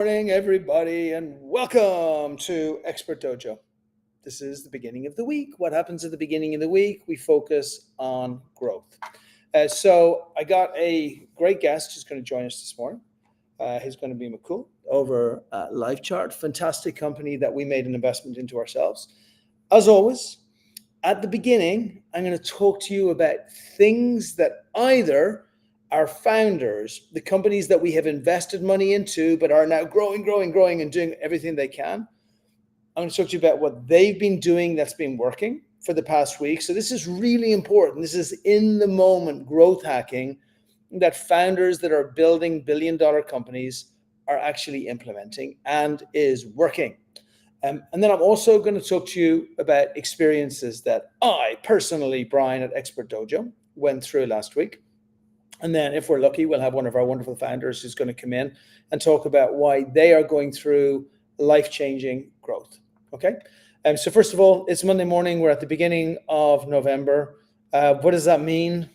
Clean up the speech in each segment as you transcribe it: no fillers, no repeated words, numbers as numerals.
Morning, everybody, and welcome to Expert Dojo. This is the beginning of the week. What happens at the beginning of the week? We focus on growth. So I got a great guest who's going to join us this morning. He's going to be Mukul over at LifeChart, fantastic company that we made an investment into ourselves. As always, at the beginning, I'm going to talk to you about things that either our founders, the companies that we have invested money into, but are now growing and doing everything they can. I'm going to talk to you about what they've been doing that's been working for the past week. So this is really important. This is in the moment growth hacking that founders that are building billion-dollar companies are actually implementing and is working. And then I'm also going to talk to you about experiences that I personally, Brian at Expert Dojo, went through last week. And then if we're lucky, we'll have one of our wonderful founders who's going to come in and talk about why they are going through life-changing growth. Okay. So first of all, it's Monday morning. We're at the beginning of November. What does that mean?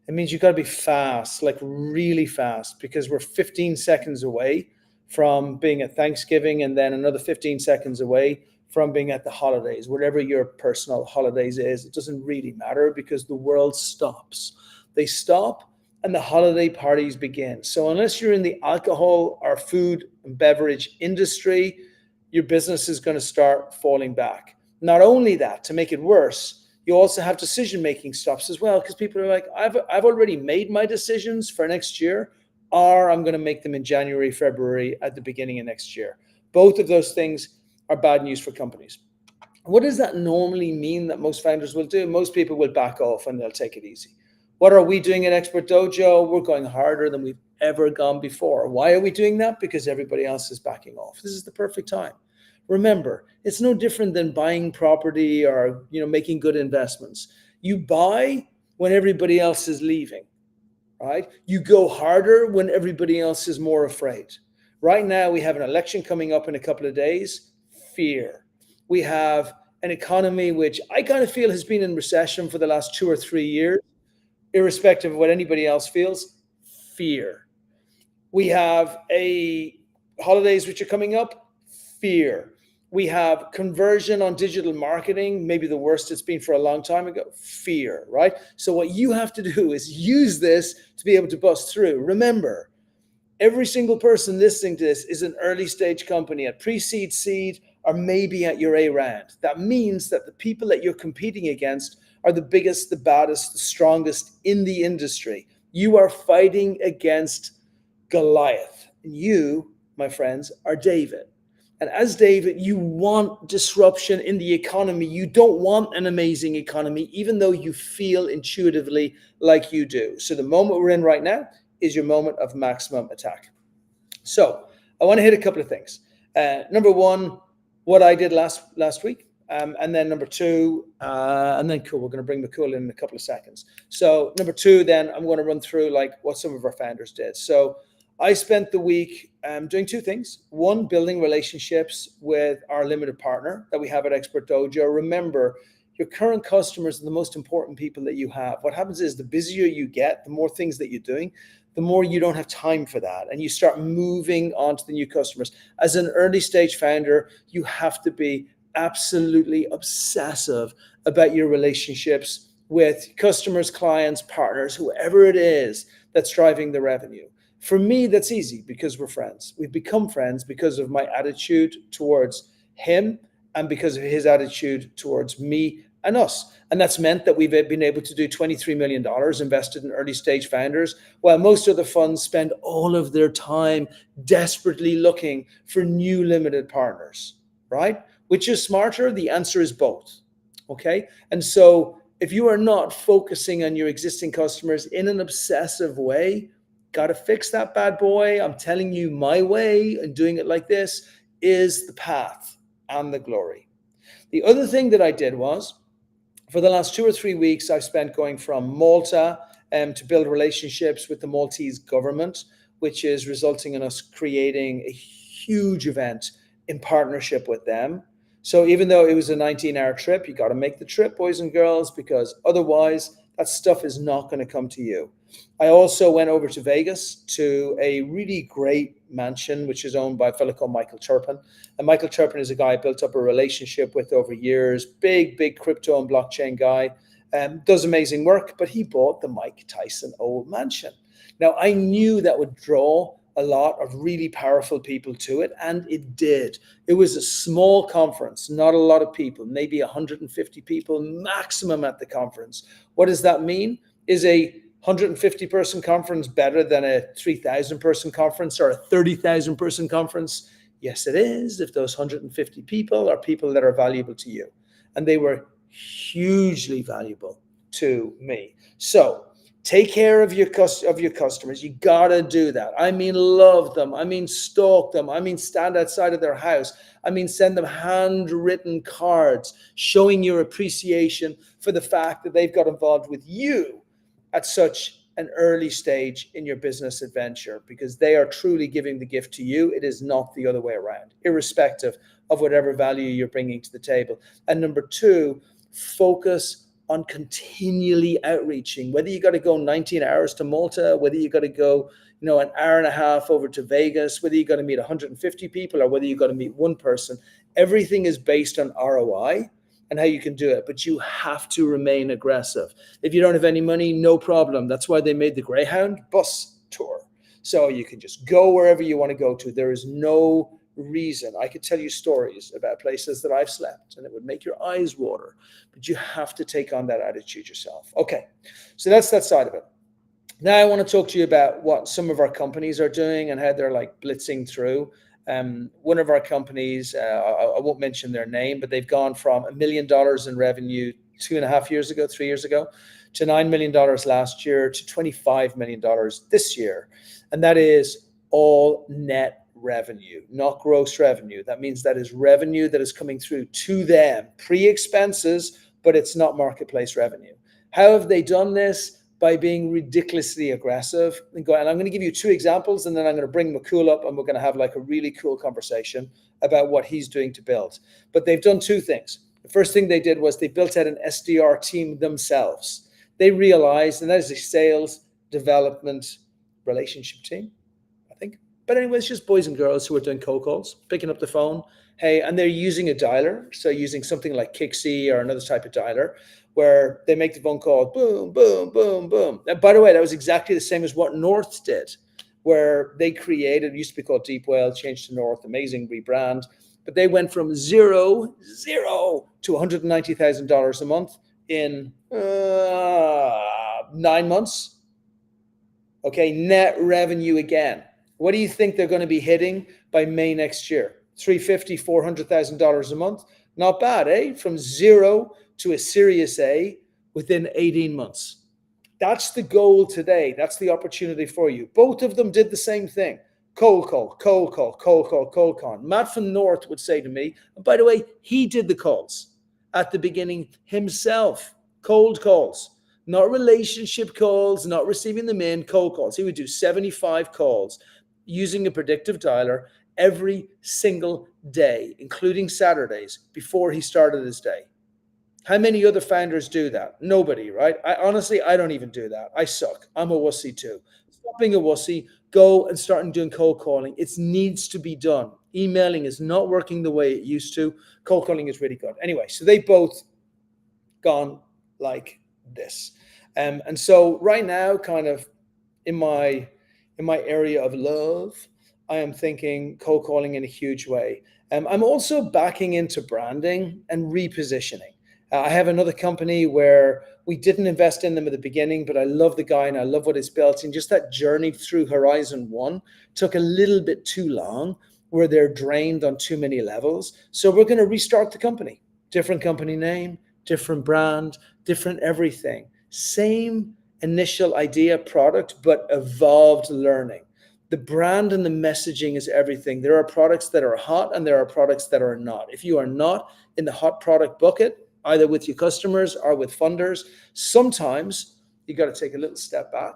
It means you've got to be fast, like really fast, because we're 15 seconds away from being at Thanksgiving and then another 15 seconds away from being at the holidays, whatever your personal holidays is. It doesn't really matter because the world stops. They stop and the holiday parties begin. So unless you're in the alcohol or food and beverage industry, your business is going to start falling back. Not only that, to make it worse, you also have decision-making stops as well, because people are like, I've already made my decisions for next year, or I'm going to make them in January, February, at the beginning of next year. Both of those things are bad news for companies. What does that normally mean that most founders will do? Most people will back off and they'll take it easy. What are we doing at Expert Dojo? We're going harder than we've ever gone before. Why are we doing that? Because everybody else is backing off. This is the perfect time. Remember, it's no different than buying property or making good investments. You buy when everybody else is leaving, right? You go harder when everybody else is more afraid. Right now, we have an election coming up in a couple of days. Fear. We have an economy which I kind of feel has been in recession for the last 2 or 3 years. Irrespective of what anybody else feels, fear. We have holidays which are coming up, fear. We have conversion on digital marketing, maybe the worst it's been for a long time ago, fear, right? So what you have to do is use this to be able to bust through. Remember, every single person listening to this is an early stage company at pre-seed, seed, or maybe at your A round. That means that the people that you're competing against are the biggest, the baddest, the strongest in the industry. You are fighting against Goliath. And you, my friends, are David. And as David, you want disruption in the economy. You don't want an amazing economy, even though you feel intuitively like you do. So the moment we're in right now is your moment of maximum attack. So I want to hit a couple of things. Number one, what I did last week. And then number two, and then cool, we're going to bring Mukul in a couple of seconds. So number two, then I'm going to run through like what some of our founders did. So I spent the week doing two things. One, building relationships with our limited partner that we have at Expert Dojo. Remember, your current customers are the most important people that you have. What happens is the busier you get, the more things that you're doing, the more you don't have time for that. And you start moving on to the new customers. As an early stage founder, you have to be absolutely obsessive about your relationships with customers, clients, partners, whoever it is that's driving the revenue. For me, that's easy because we're friends. We've become friends because of my attitude towards him and because of his attitude towards me and us. And that's meant that we've been able to do $23 million invested in early stage founders, while most other funds spend all of their time desperately looking for new limited partners, right? Which is smarter? The answer is both, okay? And so if you are not focusing on your existing customers in an obsessive way, got to fix that bad boy. I'm telling you, my way and doing it like this is the path and the glory. The other thing that I did was, for the last 2 or 3 weeks, I've spent going from Malta to build relationships with the Maltese government, which is resulting in us creating a huge event in partnership with them. So even though it was a 19-hour trip, you got to make the trip, boys and girls, because otherwise that stuff is not going to come to you. I also went over to Vegas to a really great mansion, which is owned by a fellow called Michael Turpin. And Michael Turpin is a guy I built up a relationship with over years, big crypto and blockchain guy, does amazing work, but he bought the Mike Tyson old mansion. Now, I knew that would draw a lot of really powerful people to it, and it did. It was a small conference, not a lot of people, maybe 150 people maximum at the conference. What does that mean? Is a 150 person conference better than a 3,000 person conference or a 30,000 person conference? Yes, it is, if those 150 people are people that are valuable to you. And they were hugely valuable to me. So take care of your customers. You gotta do that. I mean, love them. I mean, stalk them. I mean, stand outside of their house. I mean, send them handwritten cards showing your appreciation for the fact that they've got involved with you at such an early stage in your business adventure, because they are truly giving the gift to you. It is not the other way around, irrespective of whatever value you're bringing to the table. And number two, focus on continually outreaching, whether you got to go 19 hours to Malta, whether you got to go, an hour and a half over to Vegas, whether you got to meet 150 people or whether you got to meet one person. Everything is based on ROI and how you can do it, but you have to remain aggressive. If you don't have any money, no problem. That's why they made the Greyhound bus tour. So you can just go wherever you want to go to. There is no reason. I could tell you stories about places that I've slept and it would make your eyes water, but you have to take on that attitude yourself. Okay, so that's that side of it. Now I want to talk to you about what some of our companies are doing and how they're like blitzing through. One of our companies, I won't mention their name, but they've gone from $1 million in revenue 3 years ago, to $9 million last year, to $25 million this year. And that is all net revenue, not gross revenue. That means that is revenue that is coming through to them, pre-expenses, but it's not marketplace revenue. How have they done this? By being ridiculously aggressive. And I'm going to give you 2 examples, and then I'm going to bring Mukul up, and we're going to have like a really cool conversation about what he's doing to build. But they've done 2 things. The first thing they did was they built out an SDR team themselves. They realized, and that is a sales development relationship team, I think. But anyway, it's just boys and girls who are doing cold calls, picking up the phone. Hey, and they're using a dialer. So using something like Kixi or another type of dialer, where they make the phone call, boom, boom, boom, boom. And by the way, that was exactly the same as what North did, where they created, it used to be called Deep Whale, changed to North, amazing rebrand. But they went from zero to $190,000 a month in 9 months. Okay, net revenue again. What do you think they're going to be hitting by May next year? $350,000, $400,000 a month. Not bad, eh? From zero to a Series A within 18 months. That's the goal today. That's the opportunity for you. Both of them did the same thing. Cold call, cold call, cold call, cold call. Matt from North would say to me, and by the way, he did the calls at the beginning himself. Cold calls, not relationship calls, not receiving them in, cold calls. He would do 75 calls using a predictive dialer every single day, including Saturdays, before he started his day. How many other founders do that? Nobody, right? I don't even do that. I suck. I'm a wussy too. Stop being a wussy. Go and start doing cold calling. It needs to be done. Emailing is not working the way it used to. Cold calling is really good. Anyway, so they both gone like this. And so right now, kind of in my area of love, I am thinking cold calling in a huge way. I'm also backing into branding and repositioning. I have another company where we didn't invest in them at the beginning, but I love the guy and I love what it's built. And just that journey through Horizon 1 took a little bit too long, where they're drained on too many levels. So we're going to restart the company. Different company name, different brand, different everything. Same initial idea, product, but evolved learning. The brand and the messaging is everything. There are products that are hot and there are products that are not. If you are not in the hot product bucket, either with your customers or with funders, sometimes you got to take a little step back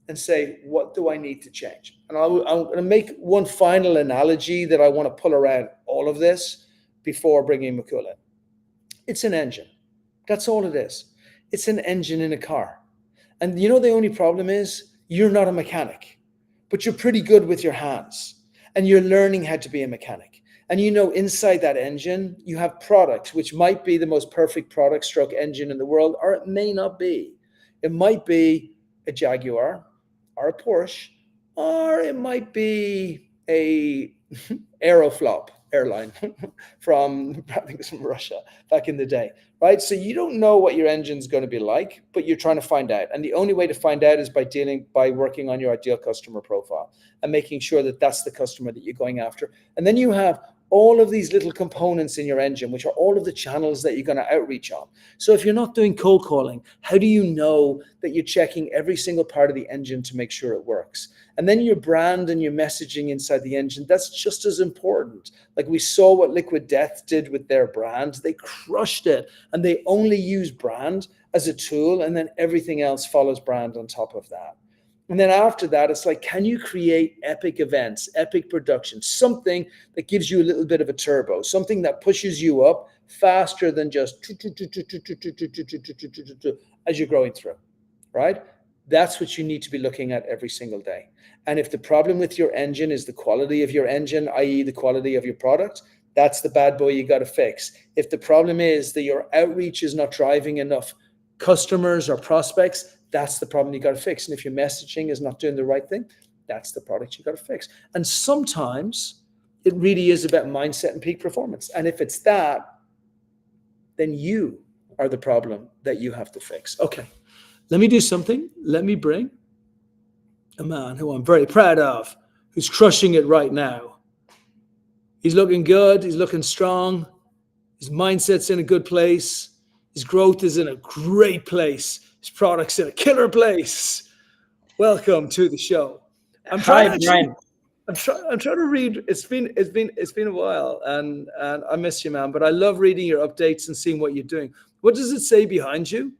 and say, what do I need to change? And I'm going to make one final analogy that I want to pull around all of this before bringing Mukul in. It's an engine. That's all it is. It's an engine in a car. And you know, the only problem is you're not a mechanic, but you're pretty good with your hands and you're learning how to be a mechanic. And you know, inside that engine, you have products, which might be the most perfect product stroke engine in the world, or it may not be. It might be a Jaguar or a Porsche, or it might be a Aeroflot airline from, I think it was from Russia back in the day, right? So you don't know what your engine's going to be like, but you're trying to find out. And the only way to find out is by working on your ideal customer profile and making sure that that's the customer that you're going after. And then you have all of these little components in your engine, which are all of the channels that you're going to outreach on. So if you're not doing cold calling, how do you know that you're checking every single part of the engine to make sure it works? And then your brand and your messaging inside the engine, that's just as important. Like we saw what Liquid Death did with their brand. They crushed it, and they only use brand as a tool, and then everything else follows brand on top of that. And then after that, it's like, can you create epic events, epic productions, something that gives you a little bit of a turbo, something that pushes you up faster than just as you're growing through, right? That's what you need to be looking at every single day. And if the problem with your engine is the quality of your engine, i.e. the quality of your product, that's the bad boy you got to fix. If the problem is that your outreach is not driving enough customers or prospects, that's the problem you got to fix. And if your messaging is not doing the right thing, that's the product you got to fix. And sometimes it really is about mindset and peak performance. And if it's that, then you are the problem that you have to fix. Okay, let me do something. Let me bring a man who I'm very proud of, who's crushing it right now. He's looking good. He's looking strong. His mindset's in a good place. His growth is in a great place. His product's in a killer place. Welcome to the show. Hi, Brian. I'm trying to read. It's been a while, and I miss you, man. But I love reading your updates and seeing what you're doing. What does it say behind you?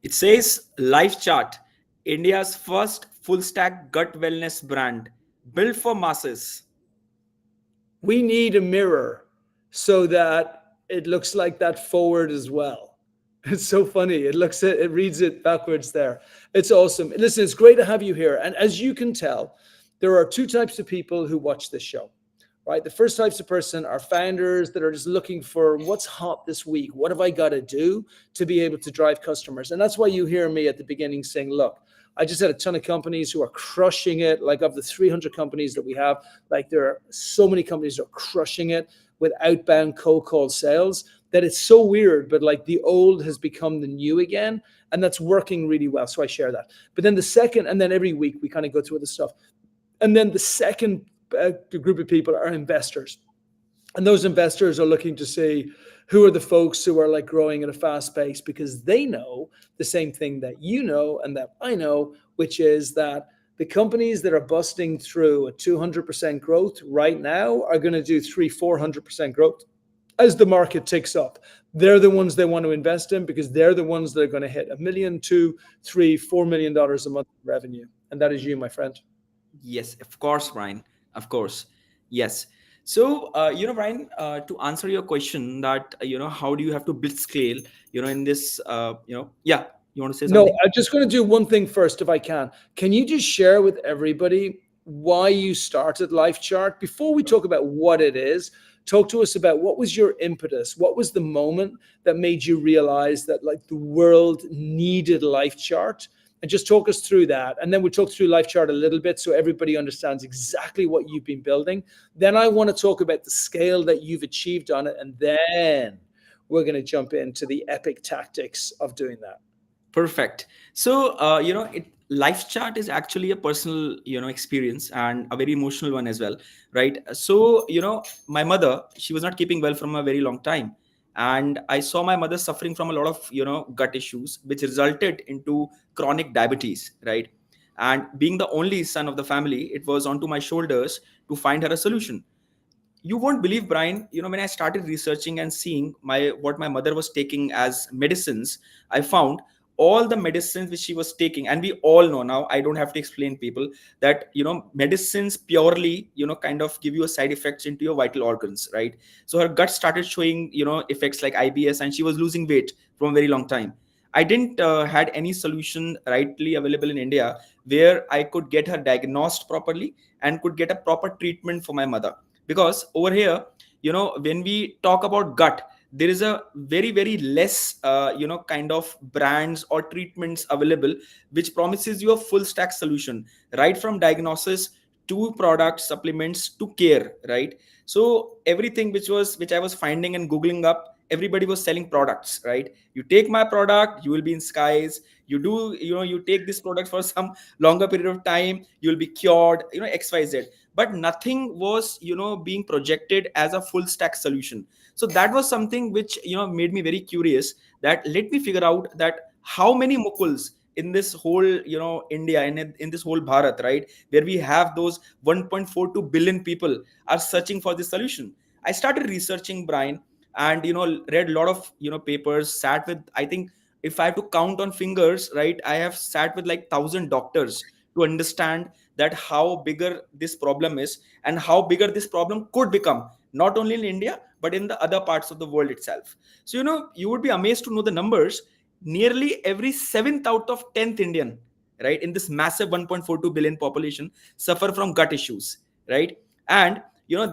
It says LifeChart, India's first full stack gut wellness brand, built for masses. We need a mirror so that it looks like that forward as well. It's so funny. It reads it backwards there. It's awesome. Listen, it's great to have you here. And as you can tell, there are two types of people who watch this show, right? The first types of person are founders that are just looking for what's hot this week. What have I got to do to be able to drive customers? And that's why you hear me at the beginning saying, look, I just had a ton of companies who are crushing it. Like of the 300 companies that we have, like there are so many companies that are crushing it with outbound cold call sales that it's so weird, but like the old has become the new again. And that's working really well. So I share that. But then the second, and then every week we kind of go through other stuff. And then the second group of people are investors. And those investors are looking to see who are the folks who are like growing at a fast pace, because they know the same thing that you know and that I know, which is that the companies that are busting through a 200% growth right now are going to do 300-400% growth as the market ticks up. They're the ones they want to invest in because they're the ones that are going to hit $1 million, $2 million, $3 million, $4 million a month in revenue. And that is you, my friend. Yes, of course, Brian. Of course. Yes. So, Brian, to answer your question that, how do you have to build scale, in this, yeah, you want to say something? No, I'm just going to do one thing first, if I can. Can you just share with everybody why you started LifeChart? Before we talk about what it is, talk to us about what was your impetus? What was the moment that made you realize that like the world needed LifeChart? And just talk us through that. And then we'll talk through LifeChart a little bit so everybody understands exactly what you've been building. Then I want to talk about the scale that you've achieved on it. And then we're going to jump into the epic tactics of doing that. Perfect. So, LifeChart is actually a personal, experience and a very emotional one as well, right? So, my mother, she was not keeping well from a very long time. And I saw my mother suffering from a lot of, gut issues, which resulted into chronic diabetes, right? And being the only son of the family, it was onto my shoulders to find her a solution. You won't believe, Brian, when I started researching and seeing what my mother was taking as medicines, I found all the medicines which she was taking. And we all know now, I don't have to explain people that, medicines purely, kind of give you a side effects into your vital organs, right? So her gut started showing, effects like IBS, and she was losing weight from a very long time. I didn't had any solution rightly available in India where I could get her diagnosed properly and could get a proper treatment for my mother. Because over here, when we talk about gut, there is a very less kind of brands or treatments available which promises you a full stack solution, right from diagnosis to products, supplements to care, right? So everything which I was finding and googling up, everybody was selling products, right? You take my product, you will be in skies. You take this product for some longer period of time, you'll be cured, XYZ. But nothing was being projected as a full stack solution. So that was something which made me very curious, that let me figure out that how many mukuls in this whole India and in this whole Bharat, right, where we have those 1.42 billion people are searching for this solution. I started researching, Brian, and read a lot of papers, sat with, I think, if I have to count on fingers, right, I have sat with like 1,000 doctors to understand that how bigger this problem is and how bigger this problem could become, not only in India but in the other parts of the world itself. So you would be amazed to know the numbers. Nearly every 7th out of 10th Indian, right, in this massive 1.42 billion population suffer from gut issues, right? And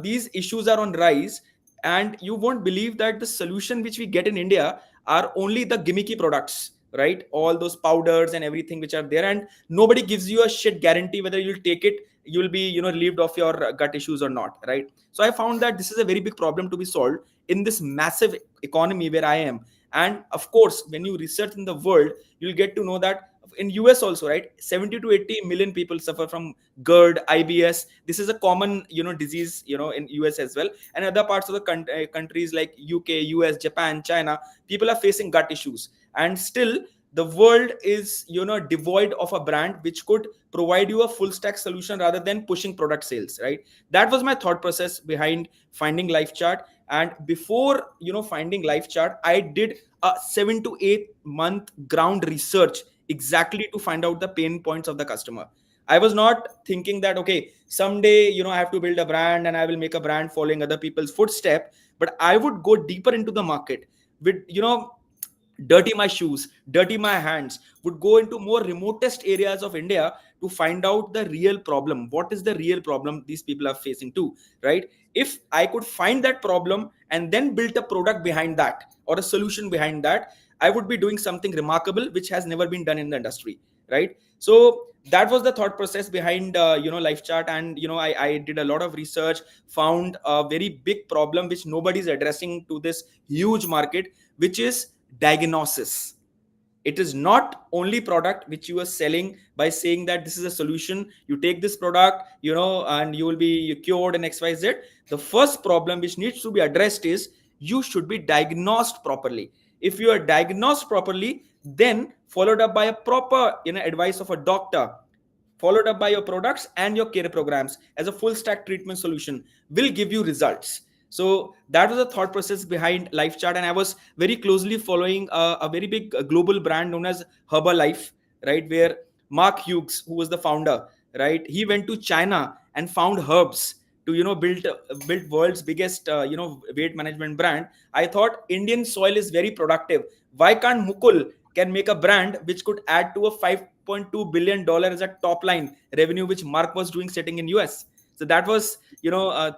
these issues are on rise, and you won't believe that the solution which we get in India are only the gimmicky products, right? All those powders and everything which are there, and nobody gives you a shit guarantee whether you'll take it, you'll be relieved of your gut issues or not, right? So I found that this is a very big problem to be solved in this massive economy where I am. And of course, when you research in the world, you'll get to know that in US also, right, 70 to 80 million people suffer from GERD, IBS. This is a common disease in US as well, and other parts of the countries like UK, US, Japan, China, people are facing gut issues. And still the world is devoid of a brand which could provide you a full stack solution rather than pushing product sales, right? That was my thought process behind finding LifeChart. And before finding LifeChart, I did a 7 to 8 month ground research exactly to find out the pain points of the customer. I was not thinking that, okay, someday I have to build a brand and I will make a brand following other people's footstep. But I would go deeper into the market with dirty my shoes, dirty my hands, would go into more remotest areas of India to find out the real problem. What is the real problem these people are facing too, right? If I could find that problem and then build a product behind that or a solution behind that, I would be doing something remarkable which has never been done in the industry, right? So that was the thought process behind LifeChart. And I did a lot of research, found a very big problem which nobody's addressing to this huge market, which is diagnosis. It is not only product which you are selling by saying that this is a solution, you take this product and you will be cured and XYZ. The first problem which needs to be addressed is you should be diagnosed properly. If you are diagnosed properly, then followed up by a proper advice of a doctor, followed up by your products and your care programs as a full stack treatment solution, will give you results. So that was the thought process behind LifeChart. And I was very closely following a very big global brand known as Herbalife, right, where Mark Hughes, who was the founder, right, he went to China and found herbs to build world's biggest weight management brand. I thought Indian soil is very productive. Why can't Mukul can make a brand which could add to a $5.2 billion as a top line revenue which Mark was doing sitting in US? So that was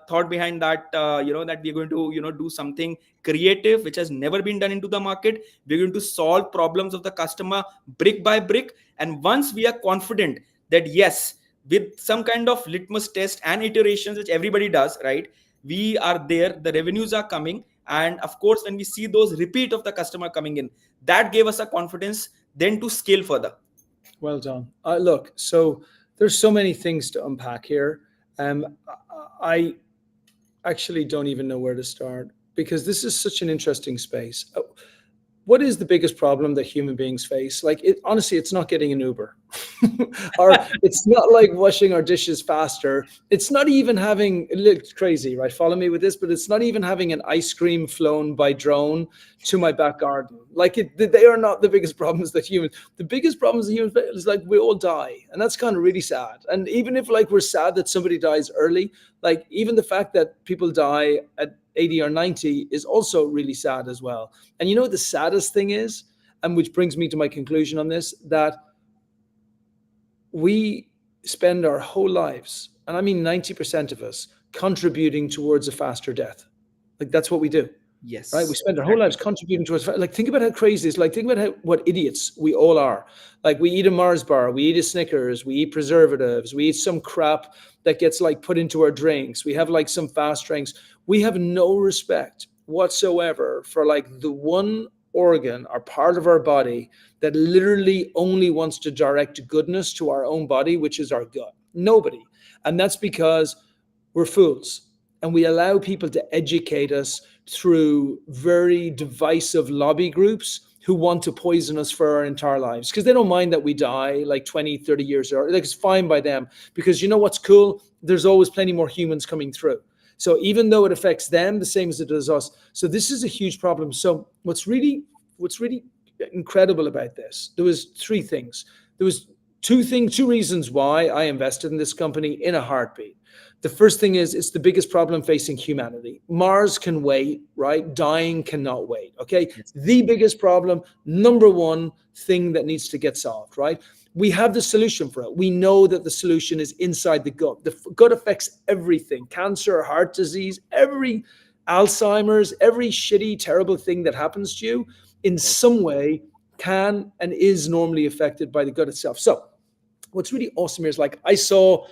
thought behind that, that we're going to do something creative which has never been done into the market. We're going to solve problems of the customer brick by brick. And once we are confident that yes, with some kind of litmus test and iterations which everybody does, right, we are there, the revenues are coming. And of course, when we see those repeat of the customer coming in, that gave us a confidence then to scale further. Well done. Look, so there's so many things to unpack here. I actually don't even know where to start because this is such an interesting space. What is the biggest problem that human beings face? Like, honestly, it's not getting an Uber, or it's not like washing our dishes faster. It's not even having, it looks crazy, right? Follow me with this, but it's not even having an ice cream flown by drone to my back garden. Like, they are not the biggest problems that humans. The biggest problems that humans face is like we all die, and that's kind of really sad. And even if like we're sad that somebody dies early, like even the fact that people die at 80 or 90 is also really sad as well. And you know what the saddest thing is? And which brings me to my conclusion on this, that we spend our whole lives, and I mean 90% of us, contributing towards a faster death. Like that's what we do, right? We Yes, spend our whole lives exactly. contributing towards, like, think about how crazy it is. Like, think about what idiots we all are. Like, we eat a Mars bar, we eat a Snickers, we eat preservatives, we eat some crap that gets like put into our drinks. We have like some fast drinks. We have no respect whatsoever for like the one organ or part of our body that literally only wants to direct goodness to our own body, which is our gut. Nobody. And that's because we're fools and we allow people to educate us through very divisive lobby groups who want to poison us for our entire lives because they don't mind that we die like 20, 30 years early. Like, it's fine by them because you know what's cool? There's always plenty more humans coming through. So even though it affects them the same as it does us, so this is a huge problem. So what's really incredible about this, there was three things. There was two reasons why I invested in this company in a heartbeat. The first thing is it's the biggest problem facing humanity. Mars can wait, right? Dying cannot wait. Okay. Yes. The biggest problem, number one thing that needs to get solved, right? We have the solution for it. We know that the solution is inside the gut. The gut affects everything: cancer, heart disease, every Alzheimer's, every shitty, terrible thing that happens to you in Right. some way can and is normally affected by the gut itself. So what's really awesome here is like I saw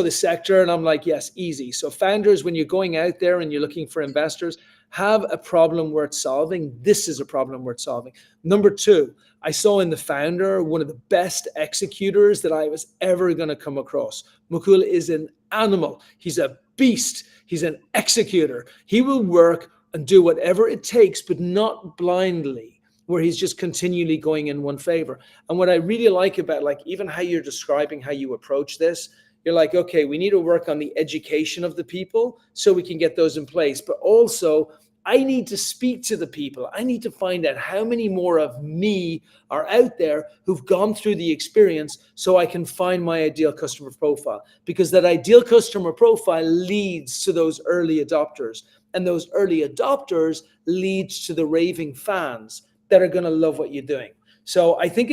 this sector and I'm like, yes, easy. So founders, when you're going out there and you're looking for investors, have a problem worth solving. This is a problem worth solving. Number two, I saw in the founder one of the best executors that I was ever going to come across. Mukul is an animal. He's a beast. He's an executor. He will work and do whatever it takes, but not blindly, where he's just continually going in one favor. And what I really like about like even how you're describing how you approach this, you're like, okay, we need to work on the education of the people so we can get those in place. But also, I need to speak to the people. I need to find out how many more of me are out there who've gone through the experience so I can find my ideal customer profile. Because that ideal customer profile leads to those early adopters. And those early adopters leads to the raving fans that are going to love what you're doing. So I think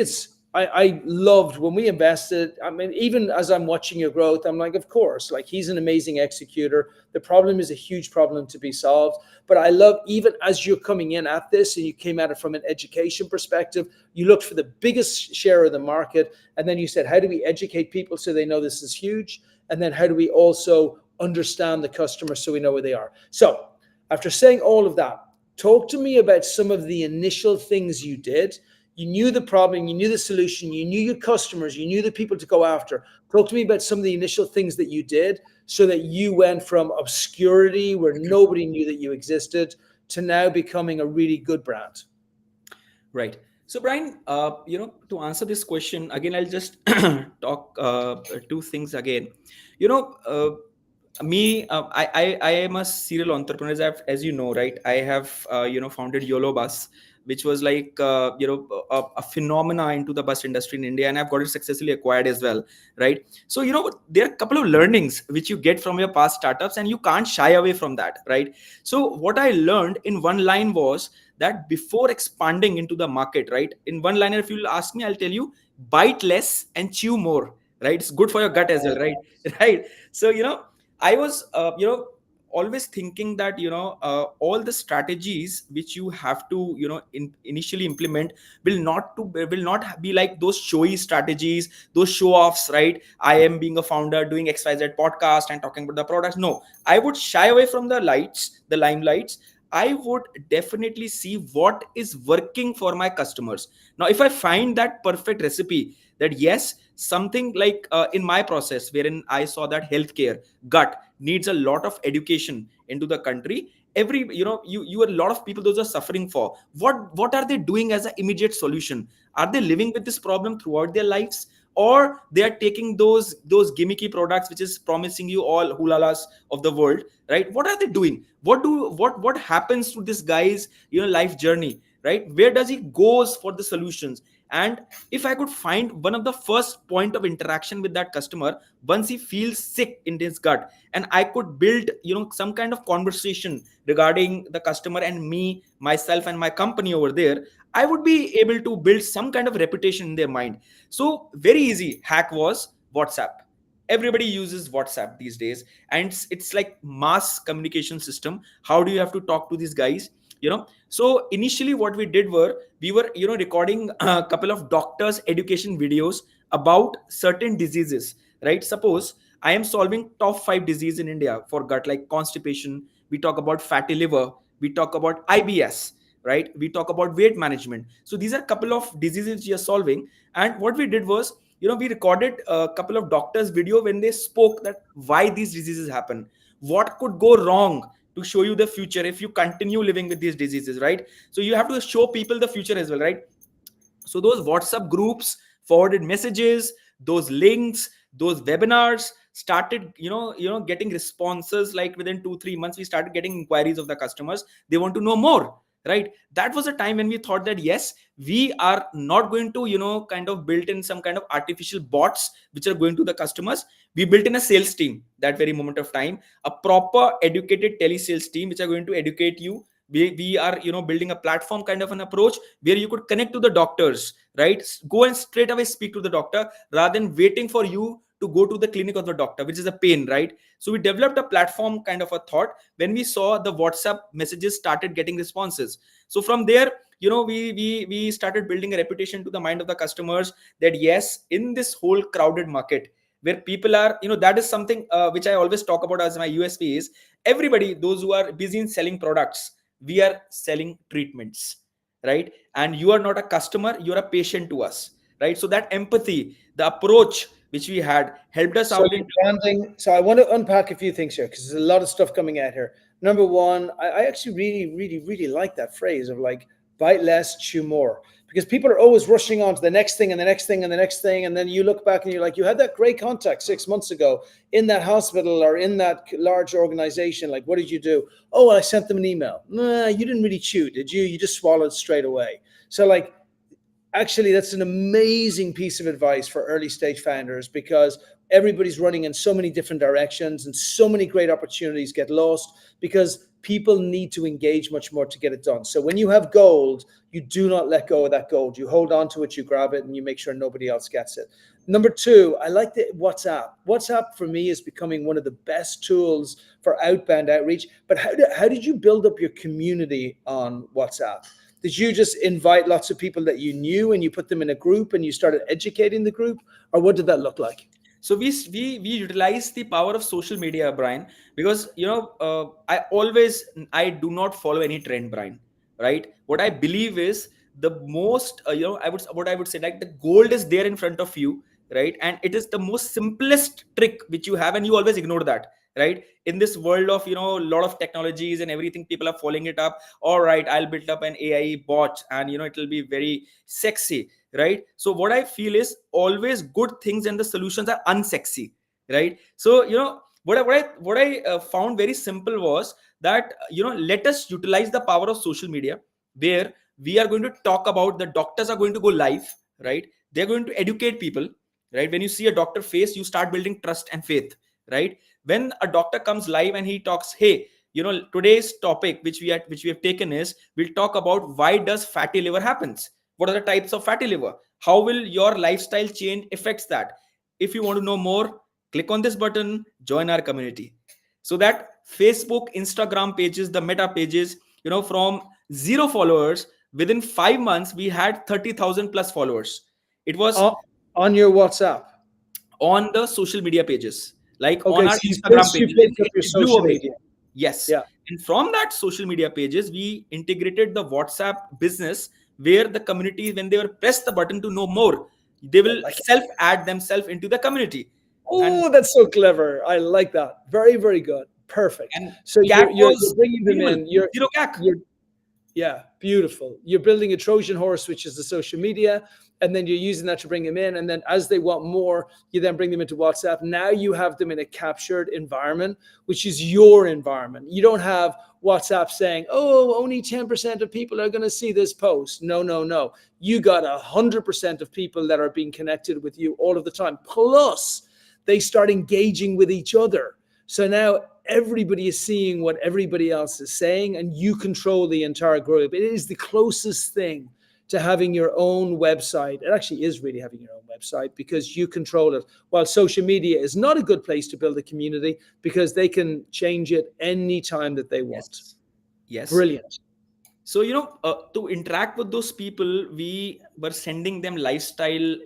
I loved when we invested. I mean, even as I'm watching your growth, I'm like, of course, like he's an amazing executor. The problem is a huge problem to be solved. But I love, even as you're coming in at this and you came at it from an education perspective, you looked for the biggest share of the market. And then you said, how do we educate people so they know this is huge? And then how do we also understand the customer so we know where they are? So after saying all of that, talk to me about some of the initial things you did. You knew the problem, you knew the solution, you knew your customers, you knew the people to go after. Talk to me about some of the initial things that you did so that you went from obscurity where nobody knew that you existed to now becoming a really good brand. Right. So, Brian, to answer this question again, I'll just talk two things again. You know, me, I am a serial entrepreneur, as you know, right? I have, founded YOLO Bus, which was like, a phenomena into the bus industry in India, and I've got it successfully acquired as well, right? So, there are a couple of learnings which you get from your past startups, and you can't shy away from that, right? So, what I learned in one line was that before expanding into the market, right? In one liner, if you'll ask me, I'll tell you, bite less and chew more, right? It's good for your gut as well, right? Right. So, I was, always thinking that, all the strategies which you have to, initially implement will not be like those showy strategies, those show offs, right? I am being a founder doing XYZ podcast and talking about the products. No, I would shy away from the limelights. I would definitely see what is working for my customers. Now, if I find that perfect recipe, that yes, something like in my process, wherein I saw that healthcare, gut needs a lot of education into the country. Every, you a lot of people, those are suffering for. What are they doing as an immediate solution? Are they living with this problem throughout their lives? Or they are taking those gimmicky products which is promising you all hulalas of the world, right? What are they doing? What happens to this guy's life journey, right? Where does he goes for the solutions? And if I could find one of the first point of interaction with that customer once he feels sick in his gut, and I could build some kind of conversation regarding the customer and me, myself, and my company over there, I would be able to build some kind of reputation in their mind. So very easy hack was WhatsApp. Everybody uses WhatsApp these days, and it's like mass communication system. How do you have to talk to these guys? So initially what we did were, we were recording a couple of doctors education videos about certain diseases, right? Suppose I am solving top 5 disease in India for gut, like constipation. We talk about fatty liver. We talk about IBS, right? We talk about weight management. So these are a couple of diseases we are solving. And what we did was, we recorded a couple of doctors' video when they spoke that why these diseases happen, what could go wrong, to show you the future if you continue living with these diseases, right? So you have to show people the future as well, right? So those WhatsApp groups, forwarded messages, those links, those webinars started getting responses. Like within 2-3 months we started getting inquiries of the customers. They want to know more, right? That was a time when we thought that yes, we are not going to kind of built in some kind of artificial bots which are going to the customers. We built in a sales team that very moment of time, a proper educated telesales team which are going to educate you. We are building a platform kind of an approach where you could connect to the doctors, right? Go and straight away speak to the doctor rather than waiting for you to go to the clinic of the doctor, which is a pain, right? So we developed a platform kind of a thought when we saw the WhatsApp messages started getting responses. So from there, we started building a reputation to the mind of the customers that yes, in this whole crowded market where people are, that is something which I always talk about as my USP is, everybody, those who are busy in selling products, we are selling treatments, right? And you are not a customer, you're a patient to us, right? So that empathy, the approach which we had helped us So out you're in. branding. So I want to unpack a few things here because there's a lot of stuff coming out here. Number one, I actually really, really, really like that phrase of like bite less, chew more, because people are always rushing on to the next thing and the next thing and the next thing. And then you look back and you're like, you had that great contact 6 months ago in that hospital or in that large organization. Like, what did you do? Oh, well, I sent them an email. Nah, you didn't really chew, did you? You just swallowed straight away. So like, actually, that's an amazing piece of advice for early stage founders because everybody's running in so many different directions and so many great opportunities get lost because people need to engage much more to get it done. So when you have gold, you do not let go of that gold. You hold on to it, you grab it, and you make sure nobody else gets it. Number two, I like the WhatsApp. WhatsApp for me is becoming one of the best tools for outbound outreach. But how did you build up your community on WhatsApp? Did you just invite lots of people that you knew and you put them in a group and you started educating the group? Or what did that look like? So we utilize the power of social media, Brian, because I do not follow any trend, Brian, right? What I believe is the most I would say, like, the gold is there in front of you, right? And it is the most simplest trick which you have, and you always ignore that, right? In this world of a lot of technologies and everything, people are following it up. All right, I'll build up an AI bot and it will be very sexy, right? So what I feel is always good things and the solutions are unsexy, right? So what I found very simple was that let us utilize the power of social media, where we are going to talk about, the doctors are going to go live, right? They're going to educate people, right? When you see a doctor face, you start building trust and faith, right? When a doctor comes live and he talks, hey, today's topic which we have taken is, we'll talk about why does fatty liver happens, what are the types of fatty liver, how will your lifestyle change affects that. If you want to know more, click on this button, join our community. So that Facebook, Instagram pages, the meta pages, from zero followers, within 5 months we had 30,000 plus followers. It was On your WhatsApp. on the social media pages, like on Okay, our so Instagram you pages. built up your It blew social away. media. Yes. Yeah. And from that social media pages, we integrated the WhatsApp business, where the community, when they were press the button to know more, they I will like it. self add themselves into the community. And Oh, that's so clever. I like that. Very, very good. Perfect. and So CAC you're was bringing them minimal, in. zero CAC. You're Yeah, beautiful. You're building a Trojan horse, which is the social media, and then you're using that to bring them in. And then as they want more, you then bring them into WhatsApp. Now you have them in a captured environment, which is your environment. You don't have WhatsApp saying, oh, only 10% of people are going to see this post. No, no, no. You got 100% of people that are being connected with you all of the time. Plus, they start engaging with each other. So now everybody is seeing what everybody else is saying, and you control the entire group. It is the closest thing to having your own website. It actually is really having your own website because you control it. While social media is not a good place to build a community because they can change it anytime that they want. Yes. Yes. Brilliant. So to interact with those people, we were sending them lifestyle,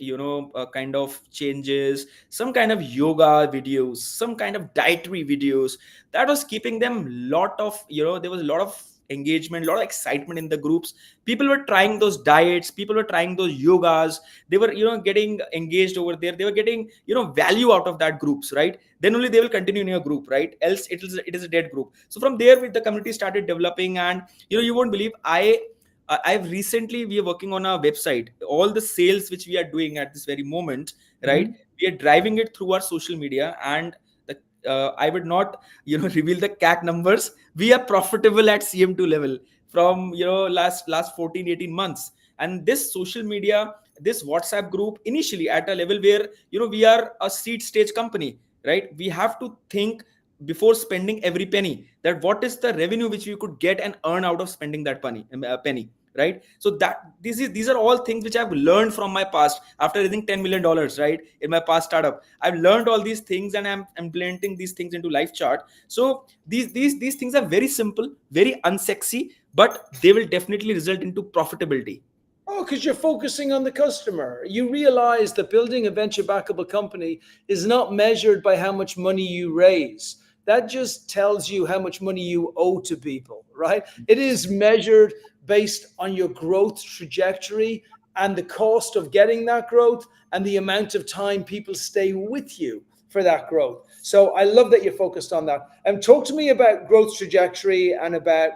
kind of changes, some kind of yoga videos, some kind of dietary videos. That was keeping them lot of, there was a lot of engagement, a lot of excitement in the groups. People were trying those diets, people were trying those yogas. They were getting engaged over there. They were getting value out of that groups, right? Then only they will continue in your group, right? Else it is a dead group. So from there, with the community started developing. And you won't believe, I've recently, we are working on our website. All the sales which we are doing at this very moment, right? Mhm. We are driving it through our social media. And the I would not reveal the CAC numbers. We are profitable at CM2 level from last 14-18 months. And this social media, this WhatsApp group, initially at a level where we are a seed stage company, right? We have to think before spending every penny, that what is the revenue which we could get and earn out of spending that penny, right? So that these are all things which I've learned from my past after raising $10 million, right? In my past startup, I've learned all these things, and I'm implementing these things into LifeChart. So these things are very simple, very unsexy, but they will definitely result into profitability. Oh, because you're focusing on the customer. You realize that building a venture backable company is not measured by how much money you raise. That just tells you how much money you owe to people, right? It is measured based on your growth trajectory and the cost of getting that growth and the amount of time people stay with you for that growth. So I love that you're focused on that. Talk to me about growth trajectory and about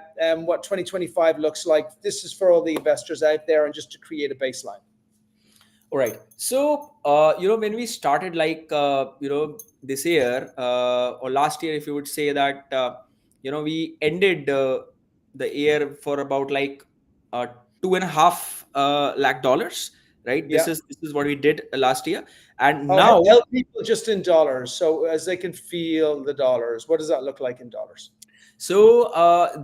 what 2025 looks like. This is for all the investors out there and just to create a baseline. All right. So, when we started, like, this year or last year, if you would say that, we ended the year for about like uh, 2.5 lakh dollars, right? Yeah. This is what we did last year, and Oh, now. help people just in dollars. So as they can feel the dollars, what does that look like in dollars? So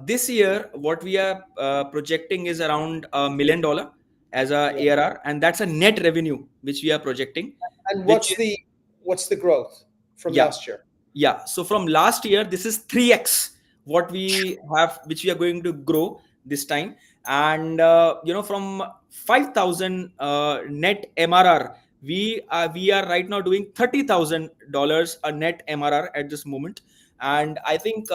this year, what we are projecting is around $1 million as a Yeah. ARR, and that's a net revenue which we are projecting, And which is, what's the growth from yeah. last year? Yeah. So from last year, this is 3x what we have, which we are going to grow this time. And from 5,000 net MRR, we are right now doing $30,000 a net MRR at this moment. And I think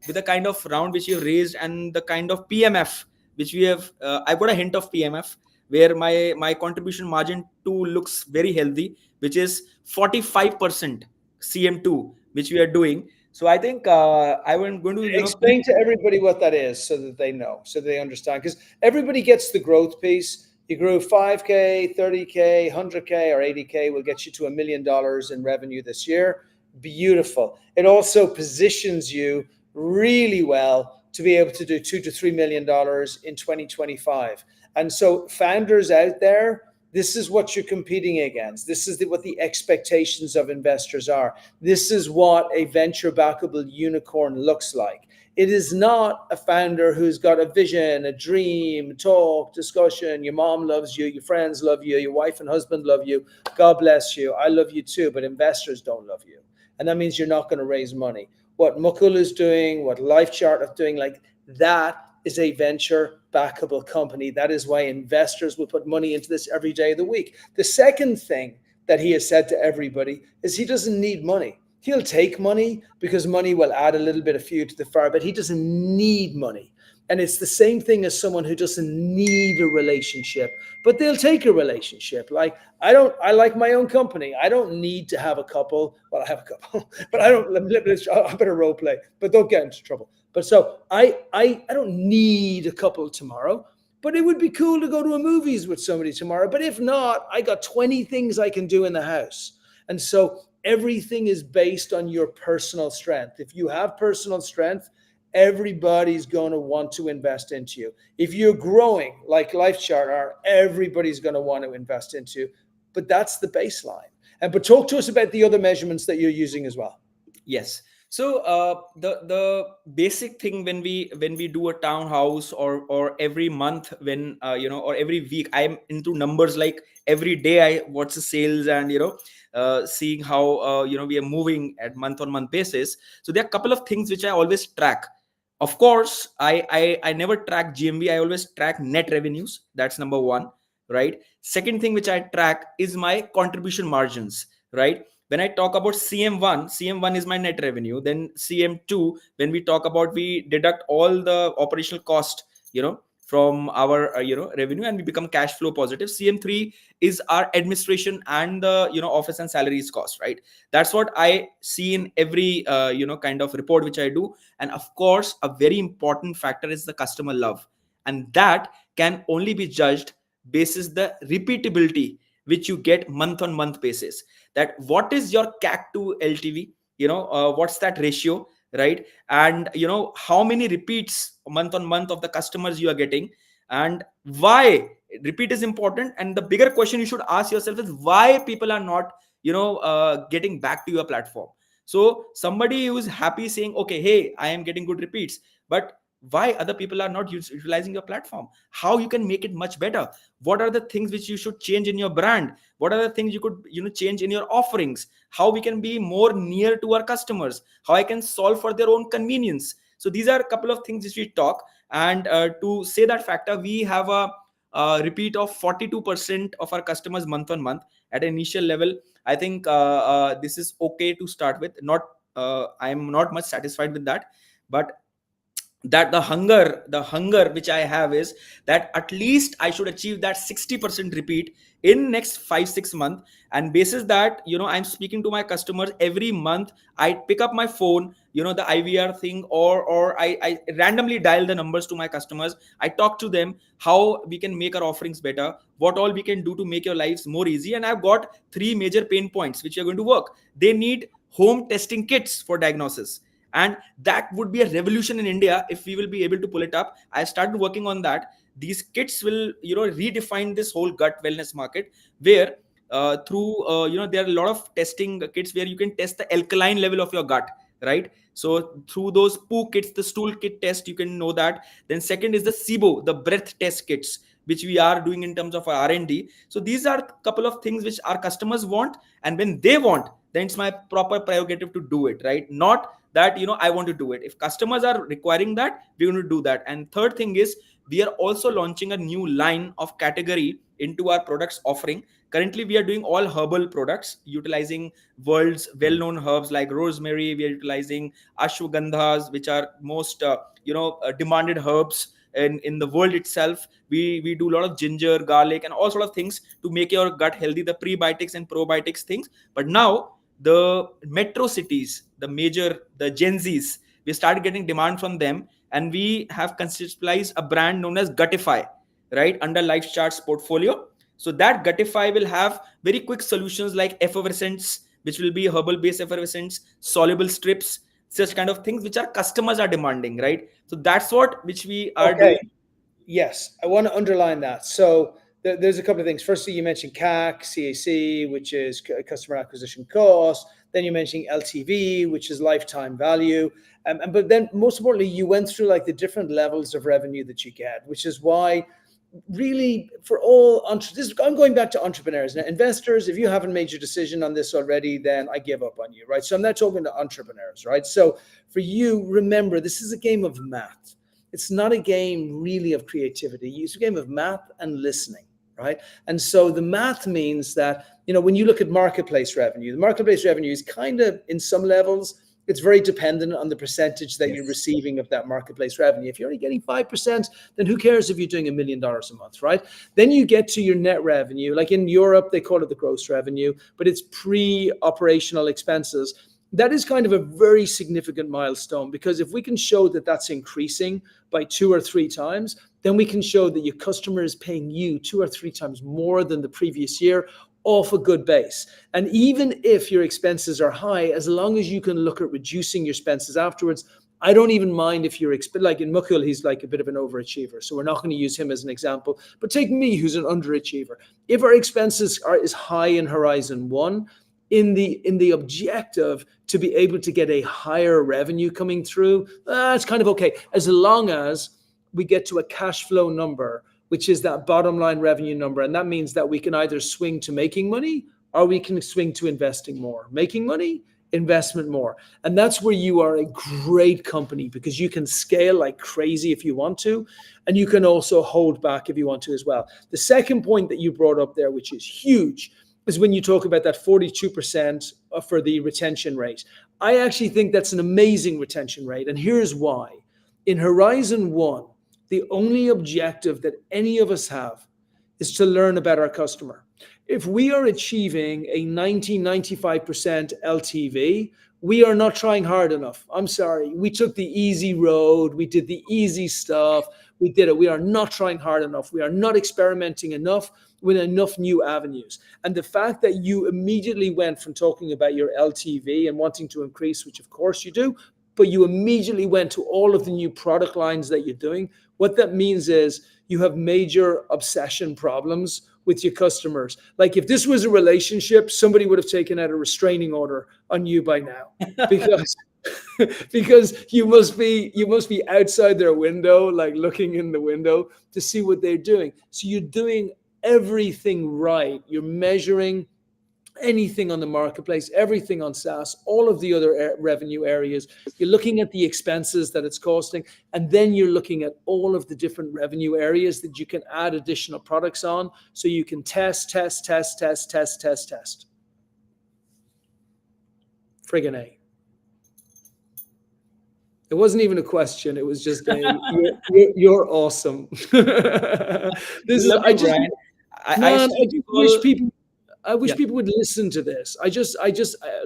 with the kind of round which you have raised and the kind of PMF which we have, I've got a hint of PMF where my contribution margin too looks very healthy, which is 45% CM2 which we are doing. So I think I am going to keep. Explain to everybody what that is so that they know, so they understand. Because everybody gets the growth piece. You grew 5K, 30K, 100K, or 80K will get you to $1 million in revenue this year. Beautiful. It also positions you really well to be able to do $2 to $3 million in 2025. And so, founders out there, this is what you're competing against. This is what the expectations of investors are. This is what a venture backable unicorn looks like. It is not a founder who's got a vision, a dream, talk, discussion. Your mom loves you, your friends love you, your wife and husband love you. God bless you. I love you too, but investors don't love you. And that means you're not going to raise money. What Mukul is doing, what LifeChart is doing, like that is a venture backable company. That is why investors will put money into this every day of the week. The second thing that he has said to everybody is he doesn't need money. He'll take money because money will add a little bit of fuel to the fire, but he doesn't need money. And it's the same thing as someone who doesn't need a relationship, but they'll take a relationship. Like I like my own company. I don't need to have a couple. Well, I have a couple, but I better role play, but don't get into trouble. But so I don't need a couple tomorrow, but it would be cool to go to a movies with somebody tomorrow. But if not, I got 20 things I can do in the house. And so everything is based on your personal strength. If you have personal strength, everybody's going to want to invest into you. If you're growing like LifeChart are, everybody's going to want to invest into you. But that's the baseline. But talk to us about the other measurements that you're using as well. Yes. So the basic thing when we do a townhouse, or every month, when or every week, I'm into numbers. Like every day I watch the sales, and seeing how we are moving at month on month basis. So there are a couple of things which I always track. Of course, I never track GMV. I always track net revenues. That's number one, right? Second thing which I track is my contribution margins, right? When I talk about CM1 is my net revenue. Then CM2, when we talk about, we deduct all the operational cost, from our revenue, and we become cash flow positive. CM3 is our administration and the office and salaries cost, right? That's what I see in every kind of report which I do. And of course, a very important factor is the customer love, and that can only be judged basis the repeatability which you get month on month basis. That what is your CAC to LTV, what's that ratio, right? And how many repeats month on month of the customers you are getting, and why repeat is important. And the bigger question you should ask yourself is why people are not getting back to your platform. So somebody who is happy saying, okay, hey, I am getting good repeats, but why other people are not utilizing your platform? How you can make it much better? What are the things which you should change in your brand? What are the things you could change in your offerings? How we can be more near to our customers? How I can solve for their own convenience? So these are a couple of things which we talk. And to say that factor, we have a repeat of 42% of our customers month on month at an initial level. I think this is okay to start with. Not I'm not much satisfied with that, but that the hunger which I have is that at least I should achieve that 60% repeat in next 5-6 months. And basis that, I'm speaking to my customers every month. I pick up my phone, the IVR thing, or I randomly dial the numbers to my customers. I talk to them how we can make our offerings better, what all we can do to make your lives more easy. And I've got 3 major pain points which are going to work. They need home testing kits for diagnosis, and that would be a revolution in India if we will be able to pull it up. I started working on that. These kits will redefine this whole gut wellness market, where through there are a lot of testing kits where you can test the alkaline level of your gut, right? So through those poo kits, the stool kit test, you can know that. Then second is the SIBO, the breath test kits, which we are doing in terms of our R&D. So these are a couple of things which our customers want, and when they want, then it's my proper prerogative to do it, right? Not that I want to do it. If customers are requiring that, we're going to do that. And third thing is, we are also launching a new line of category into our products offering. Currently we are doing all herbal products utilizing world's well-known herbs like rosemary. We are utilizing ashwagandhas, which are most demanded herbs in the world itself. We do a lot of ginger, garlic, and all sort of things to make your gut healthy, the prebiotics and probiotics things. But now the metro cities, the Gen Zs, we started getting demand from them, and we have conceptualized a brand known as Gutify, right, under LifeChart's portfolio. So that Gutify will have very quick solutions like effervescence, which will be herbal based effervescence, soluble strips, such kind of things which our customers are demanding, right? So that's what which we are Okay. doing. Yes, I want to underline that. So there's a couple of things. Firstly, you mentioned CAC, which is customer acquisition cost. Then you mentioned LTV, which is lifetime value. But then most importantly, you went through like the different levels of revenue that you get, which is why really for all I'm going back to entrepreneurs now. Investors, if you haven't made your decision on this already, then I give up on you, right? So I'm not talking to entrepreneurs, right? So for you, remember, this is a game of math. It's not a game really of creativity. It's a game of math and listening, right? And so the math means that, when you look at marketplace revenue, the marketplace revenue is kind of, in some levels, it's very dependent on the percentage that you're receiving of that marketplace revenue. If you're only getting 5%, then who cares if you're doing $1 million a month, right? Then you get to your net revenue. Like in Europe, they call it the gross revenue, but it's pre-operational expenses. That is kind of a very significant milestone, because if we can show that that's increasing by 2 or 3 times, then we can show that your customer is paying you 2 or 3 times more than the previous year off a good base. And even if your expenses are high, as long as you can look at reducing your expenses afterwards, I don't even mind if you're like in Mukul, he's like a bit of an overachiever, so we're not going to use him as an example. But take me, who's an underachiever. If our expenses is high in Horizon 1, in the objective to be able to get a higher revenue coming through, it's kind of okay, as long as we get to a cash flow number, which is that bottom line revenue number. And that means that we can either swing to making money or we can swing to investing more. Making money, investment more. And that's where you are a great company, because you can scale like crazy if you want to, and you can also hold back if you want to as well. The second point that you brought up there, which is huge, is when you talk about that 42% for the retention rate. I actually think that's an amazing retention rate. And here's why. In Horizon 1, the only objective that any of us have is to learn about our customer. If we are achieving a 90-95% LTV, we are not trying hard enough. I'm sorry. We took the easy road. We did the easy stuff. We did it. We are not trying hard enough. We are not experimenting enough with enough new avenues. And the fact that you immediately went from talking about your LTV and wanting to increase, which of course you do, but you immediately went to all of the new product lines that you're doing, what that means is you have major obsession problems with your customers. Like if this was a relationship, somebody would have taken out a restraining order on you by now, because because you must be outside their window, like looking in the window to see what they're doing. So you're doing everything right. You're measuring anything on the marketplace, everything on SaaS, all of the other revenue areas. You're looking at the expenses that it's costing, and then you're looking at all of the different revenue areas that you can add additional products on, so you can test. Friggin' A. It wasn't even a question. It was just you're awesome. This is, I just, Brian. man, I just wish people, Yeah. people would listen to this. I just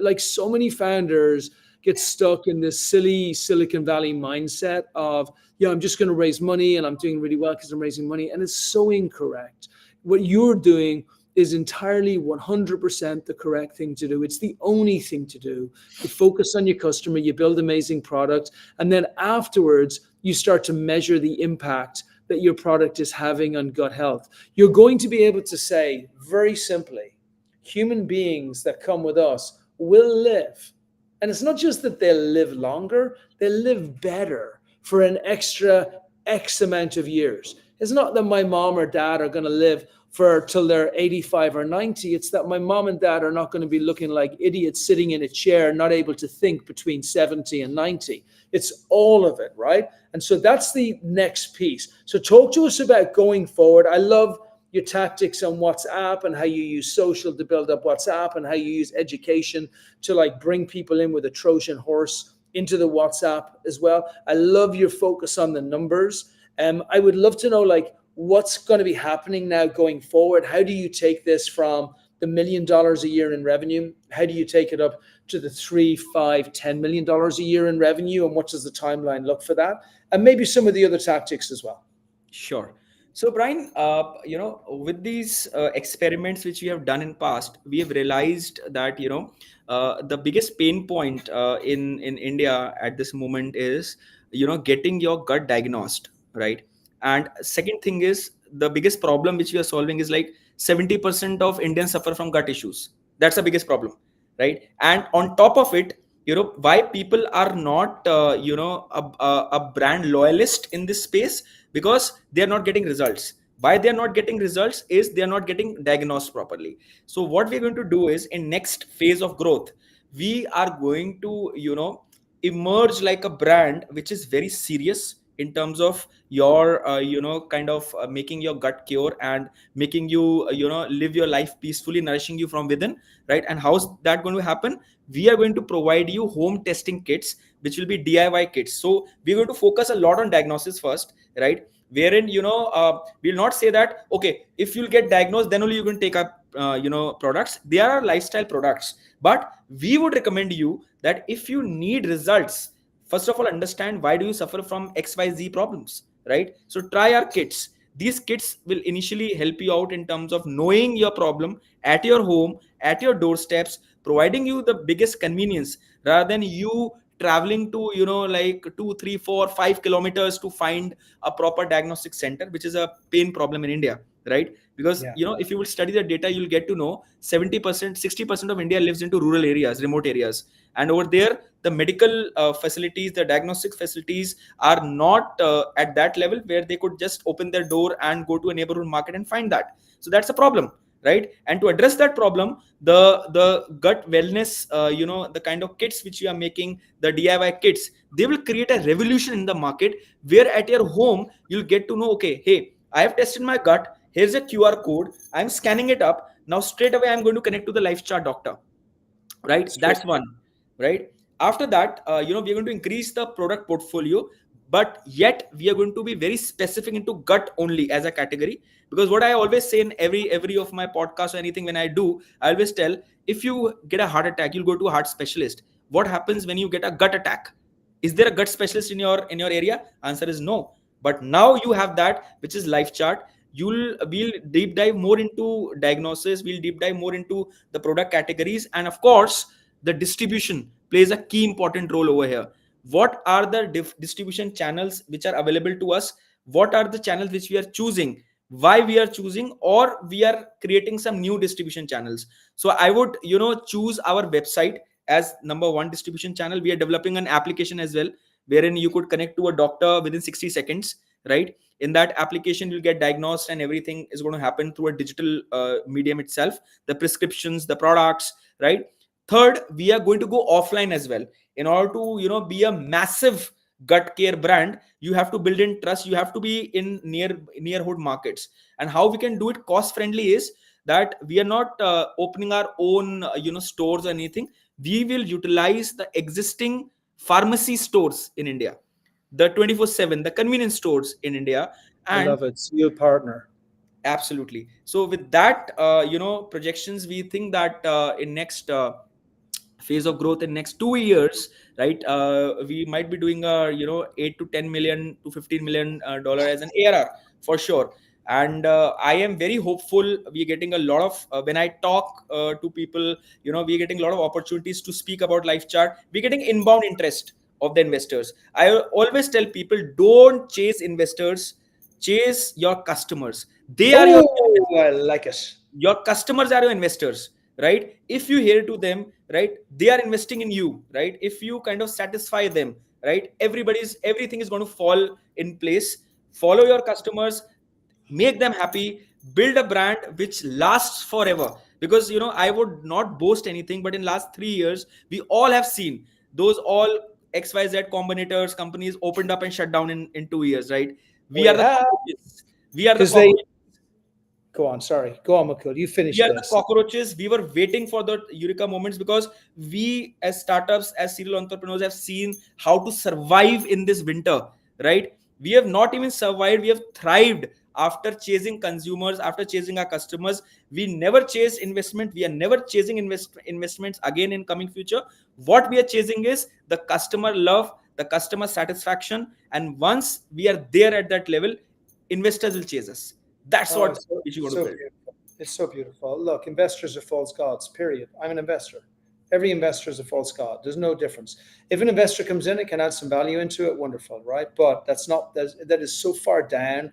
like, so many founders get stuck in this silly Silicon Valley mindset of, yeah, I'm just going to raise money and I'm doing really well because I'm raising money. And it's so incorrect. What you're doing is entirely 100% the correct thing to do. It's the only thing to do. You focus on your customer, you build amazing products, and then afterwards you start to measure the impact that your product is having on gut health. You're going to be able to say very simply, human beings that come with us will live. And it's not just that they'll live longer, they'll live better for an extra X amount of years. It's not that my mom or dad are going to live for till they're 85 or 90. It's that my mom and dad are not going to be looking like idiots sitting in a chair, not able to think between 70 and 90. It's all of it, right? And so that's the next piece. So talk to us about going forward. I love your tactics on WhatsApp and how you use social to build up WhatsApp, and how you use education to like bring people in with a Trojan horse into the WhatsApp as well. I love your focus on the numbers. I would love to know, like, what's going to be happening now going forward. How do you take this from the $1 million a year in revenue? How do you take it up to the $3, $5, $10 million a year in revenue? And what does the timeline look for that? And maybe some of the other tactics as well. Sure. So Brian, with these experiments which we have done in past, we have realized that the biggest pain point in India at this moment is getting your gut diagnosed, right? And second thing is, the biggest problem which we are solving is like 70% of Indians suffer from gut issues. That's the biggest problem, right? And on top of it, why people are not a brand loyalist in this space, because they are not getting results. Why they are not getting results is they are not getting diagnosed properly. So what we're going to do is, in next phase of growth, we are going to emerge like a brand which is very serious in terms of your making your gut cure and making you live your life peacefully, nourishing you from within, right? And how's that going to happen? We are going to provide you home testing kits, which will be DIY kits. So we're going to focus a lot on diagnosis first, right? Wherein we'll not say that, okay, if you'll get diagnosed, then only you can take up products. They are lifestyle products, but we would recommend you that if you need results, first of all, understand why do you suffer from XYZ problems, right? So try our kits. These kits will initially help you out in terms of knowing your problem at your home, at your doorsteps, providing you the biggest convenience, rather than you traveling to like 2, 3, 4, 5 kilometers to find a proper diagnostic center, which is a pain problem in India, right? Because Yeah. if you will study the data, you'll get to know 70%, 60% of India lives into rural areas, remote areas, and over there the medical facilities, the diagnostic facilities are not at that level where they could just open their door and go to a neighborhood market and find that. So that's a problem, right? And to address that problem, the gut wellness, the kind of kits which you are making, the DIY kits, they will create a revolution in the market, where at your home you'll get to know, okay, hey, I have tested my gut, here's a QR code, I'm scanning it up, now straight away I'm going to connect to the LifeChart doctor, right? It's true. That's one, right? After that, we're going to increase the product portfolio, but yet we are going to be very specific into gut only as a category. Because what I always say in every of my podcasts or anything, when I do, I always tell, if you get a heart attack, you'll go to a heart specialist. What happens when you get a gut attack? Is there a gut specialist in your area? Answer is no. But now you have that, which is LifeChart. We'll deep dive more into diagnosis, we'll deep dive more into the product categories, and of course the distribution plays a key important role over here. What are the distribution channels which are available to us? What are the channels which we are choosing? Why we are choosing, or we are creating some new distribution channels? So I would choose our website as number one distribution channel. We are developing an application as well, wherein you could connect to a doctor within 60 seconds, right? In that application you'll get diagnosed, and everything is going to happen through a digital medium itself, the prescriptions, the products, right? Third, we are going to go offline as well. In order to be a massive gut care brand, you have to build in trust, you have to be in nearhood markets. And how we can do it cost friendly is that we are not opening our own stores or anything. We will utilize the existing pharmacy stores in India, the 24/7, the convenience stores in India. I And love it. So you partner. absolutely, so with that projections, we think that in next phase of growth in next 2 years, right, we might be doing a 8 to 10 million to 15 million dollar as an ARR for sure. And I am very hopeful. We're getting a lot of when I talk to people, we're getting a lot of opportunities to speak about LifeChart. We're getting inbound interest of the investors. I always tell people, don't chase investors, chase your customers. They are your Oh, I like it. customers are your investors, right? If you hear to them, right, they are investing in you, right? If you kind of satisfy them, right, everything is going to fall in place. Follow your customers, make them happy, build a brand which lasts forever. Because I would not boast anything, but in last 3 years we all have seen those all XYZ combinators companies opened up and shut down in 2 years, right? we We are the have, cockroaches we are the because they cockroaches go on. Sorry, go on, Mukul. You we finish are the this. cockroaches. We were waiting for the eureka moments, because we as startups, as serial entrepreneurs, have seen how to survive in this winter, right? We have not even survived, we have thrived after chasing consumers, after chasing our customers. We never chase investment, we are never chasing investments again in coming future. What we are chasing is the customer love, the customer satisfaction. And once we are there at that level, investors will chase us. That's Oh, what it's so, we want to so build. beautiful. It's so beautiful. Look, investors are false gods, period. I'm an investor. Every investor is a false god. There's no difference. If an investor comes in and can add some value into it, wonderful, right? But that's not, that is so far down.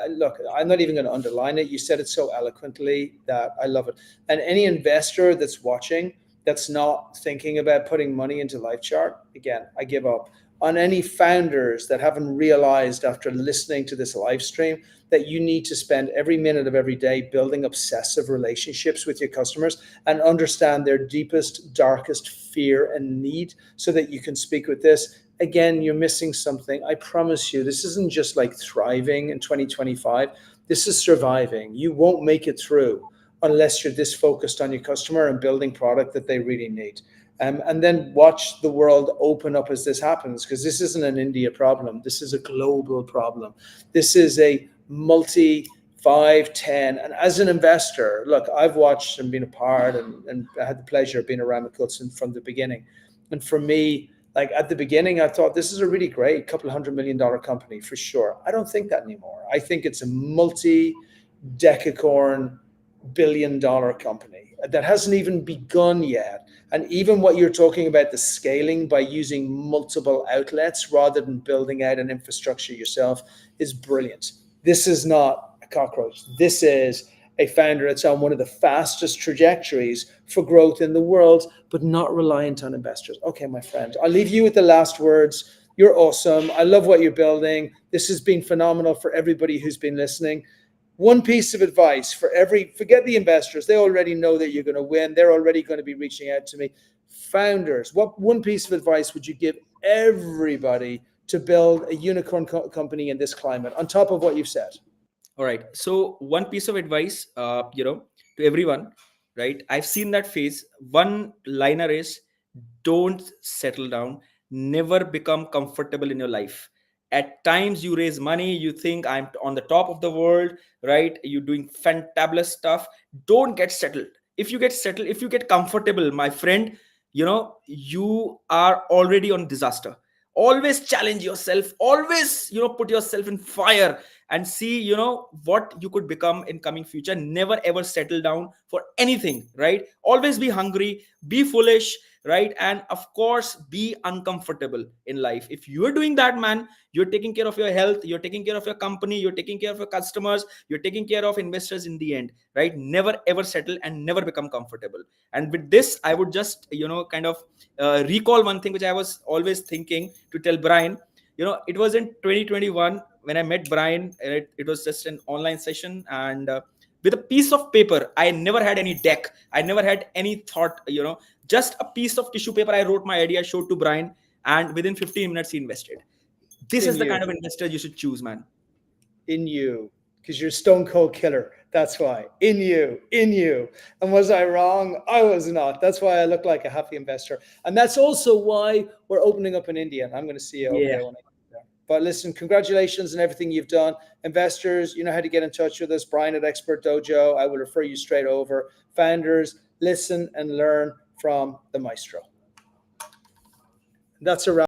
Look, I'm not even going to underline it. You said it so eloquently that I love it. And any investor that's watching, that's not thinking about putting money into LifeChart, again, I give up. On any founders that haven't realized after listening to this live stream that you need to spend every minute of every day building obsessive relationships with your customers and understand their deepest, darkest fear and need so that you can speak with this. Again, you're missing something. I promise you, this isn't just like thriving in 2025. This is surviving. You won't make it through unless you're this focused on your customer and building product that they really need. And then watch the world open up as this happens, because this isn't an India problem. This is a global problem. This is a multi 5, 10. And as an investor, look, I've watched and been a part and I had the pleasure of being around Mukul from the beginning. And for me, like at the beginning, I thought this is a really great couple $100 million company for sure. I don't think that anymore. I think it's a multi-decacorn billion-dollar company that hasn't even begun yet. And even what you're talking about, the scaling by using multiple outlets rather than building out an infrastructure yourself, is brilliant. This is not a cockroach. This is a founder that's on one of the fastest trajectories for growth in the world, but not reliant on investors. Okay, my friend, I'll leave you with the last words. You're awesome. I love what you're building. This has been phenomenal for everybody who's been listening. One piece of advice for forget the investors. They already know that you're going to win. They're already going to be reaching out to me. Founders, what one piece of advice would you give everybody to build a unicorn company in this climate on top of what you've said? All right. So one piece of advice, to everyone, right? I've seen that phase. One liner is, don't settle down. Never become comfortable in your life. At times you raise money, you think I'm on the top of the world, right? You're doing fantabulous stuff. Don't get settled. If you get settled, if you get comfortable, my friend, you are already on disaster. Always challenge yourself, always put yourself in fire and see what you could become in coming future. Never ever settle down for anything, right? Always be hungry, be foolish, right? And of course be uncomfortable in life. If you're doing that, man, you're taking care of your health, you're taking care of your company, you're taking care of your customers, you're taking care of investors in the end, right? Never ever settle and never become comfortable. And with this, I would just kind of recall one thing which I was always thinking to tell Brian. It was in 2021 when I met Brian. It was just an online session, and with a piece of paper, I never had any deck, I never had any thought, just a piece of tissue paper. I wrote my idea, showed to Brian, and within 15 minutes he invested. This is the kind of investor you should choose, man. In you, because you're a stone cold killer. That's why. In you. And was I wrong? I was not. That's why I look like a happy investor. And that's also why we're opening up in India. And I'm going to see you over there when I get there. But listen, congratulations on everything you've done. Investors, you know how to get in touch with us. Brian at Expert Dojo. I will refer you straight over. Founders, listen and learn from the maestro. That's a wrap.